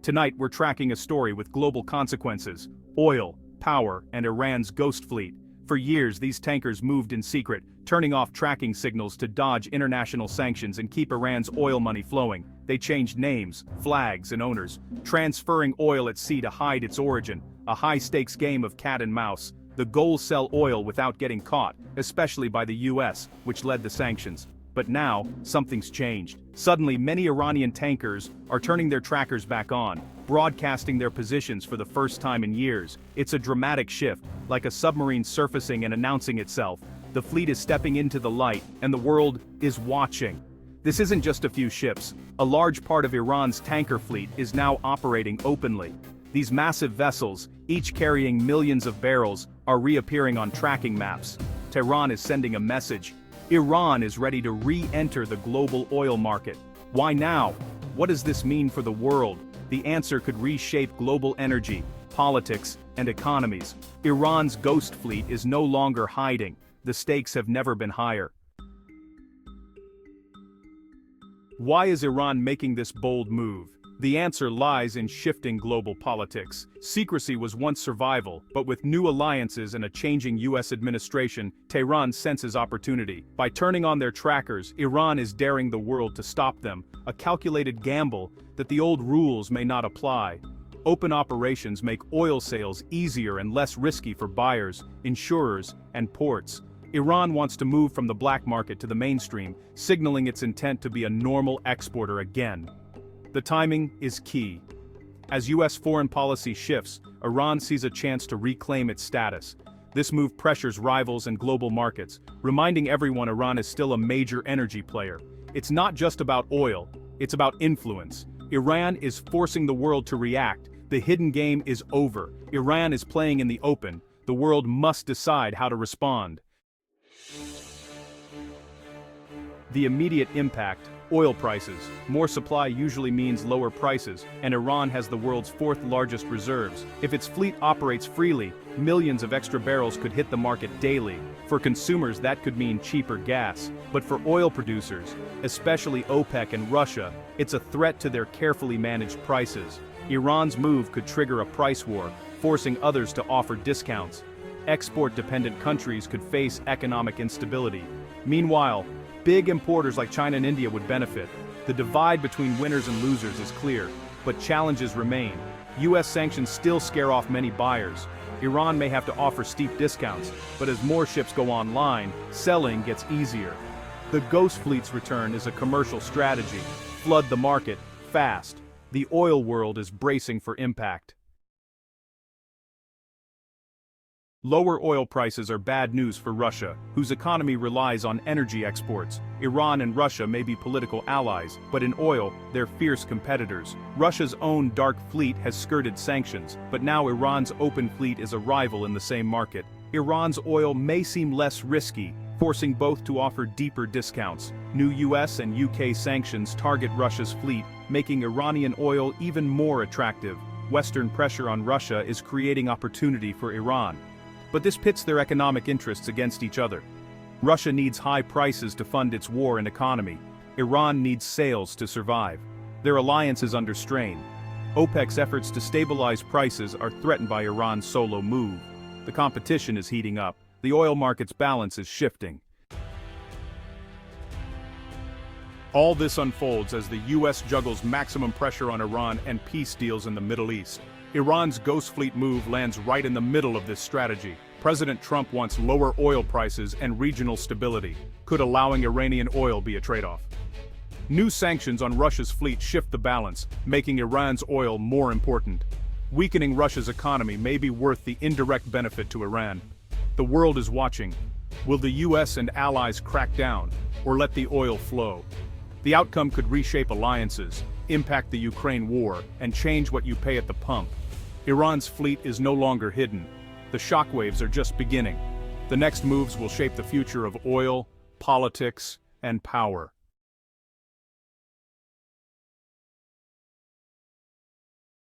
Tonight we're tracking a story with global consequences: oil, power, and Iran's ghost fleet. For years these tankers moved in secret, turning off tracking signals to dodge international sanctions and keep Iran's oil money flowing. They changed names, flags, and owners, transferring oil at sea to hide its origin, a high-stakes game of cat and mouse. The goal: sell oil without getting caught, especially by the US, which led the sanctions. But now, something's changed. Suddenly many Iranian tankers are turning their trackers back on, broadcasting their positions for the first time in years. It's a dramatic shift, like a submarine surfacing and announcing itself. The fleet is stepping into the light, and the world is watching. This isn't just a few ships. A large part of Iran's tanker fleet is now operating openly. These massive vessels, each carrying millions of barrels, are reappearing on tracking maps. Tehran is sending a message. Iran is ready to re-enter the global oil market. Why now? What does this mean for the world? The answer could reshape global energy, politics, and economies. Iran's ghost fleet is no longer hiding. The stakes have never been higher. Why is Iran making this bold move? The answer lies in shifting global politics. Secrecy was once survival, but with new alliances and a changing US administration, Tehran senses opportunity. By turning on their trackers, Iran is daring the world to stop them, a calculated gamble that the old rules may not apply. Open operations make oil sales easier and less risky for buyers, insurers, and ports. Iran wants to move from the black market to the mainstream, signaling its intent to be a normal exporter again. The timing is key. As US foreign policy shifts, Iran sees a chance to reclaim its status. This move pressures rivals and global markets, reminding everyone Iran is still a major energy player. It's not just about oil, it's about influence. Iran is forcing the world to react. The hidden game is over. Iran is playing in the open. The world must decide how to respond. The immediate impact: oil prices. More supply usually means lower prices, and Iran has the world's fourth largest reserves. If its fleet operates freely, millions of extra barrels could hit the market daily. For consumers, that could mean cheaper gas. But for oil producers, especially OPEC and Russia, it's a threat to their carefully managed prices. Iran's move could trigger a price war, forcing others to offer discounts. Export-dependent countries could face economic instability. Meanwhile, big importers like China and India would benefit. The divide between winners and losers is clear, but challenges remain. US sanctions still scare off many buyers. Iran may have to offer steep discounts, but as more ships go online, selling gets easier. The ghost fleet's return is a commercial strategy. Flood the market, fast. The oil world is bracing for impact. Lower oil prices are bad news for Russia, whose economy relies on energy exports. Iran and Russia may be political allies, but in oil, they're fierce competitors. Russia's own dark fleet has skirted sanctions, but now Iran's open fleet is a rival in the same market. Iran's oil may seem less risky, forcing both to offer deeper discounts. New US and UK sanctions target Russia's fleet, making Iranian oil even more attractive. Western pressure on Russia is creating opportunity for Iran. But this pits their economic interests against each other. Russia needs high prices to fund its war and economy. Iran needs sales to survive. Their alliance is under strain. OPEC's efforts to stabilize prices are threatened by Iran's solo move. The competition is heating up. The oil market's balance is shifting. All this unfolds as the US juggles maximum pressure on Iran and peace deals in the Middle East. Iran's ghost fleet move lands right in the middle of this strategy. President Trump wants lower oil prices and regional stability. Could allowing Iranian oil be a trade-off? New sanctions on Russia's fleet shift the balance, making Iran's oil more important. Weakening Russia's economy may be worth the indirect benefit to Iran. The world is watching. Will the US and allies crack down, or let the oil flow? The outcome could reshape alliances, impact the Ukraine war, and change what you pay at the pump. Iran's fleet is no longer hidden. The shockwaves are just beginning. The next moves will shape the future of oil, politics, and power.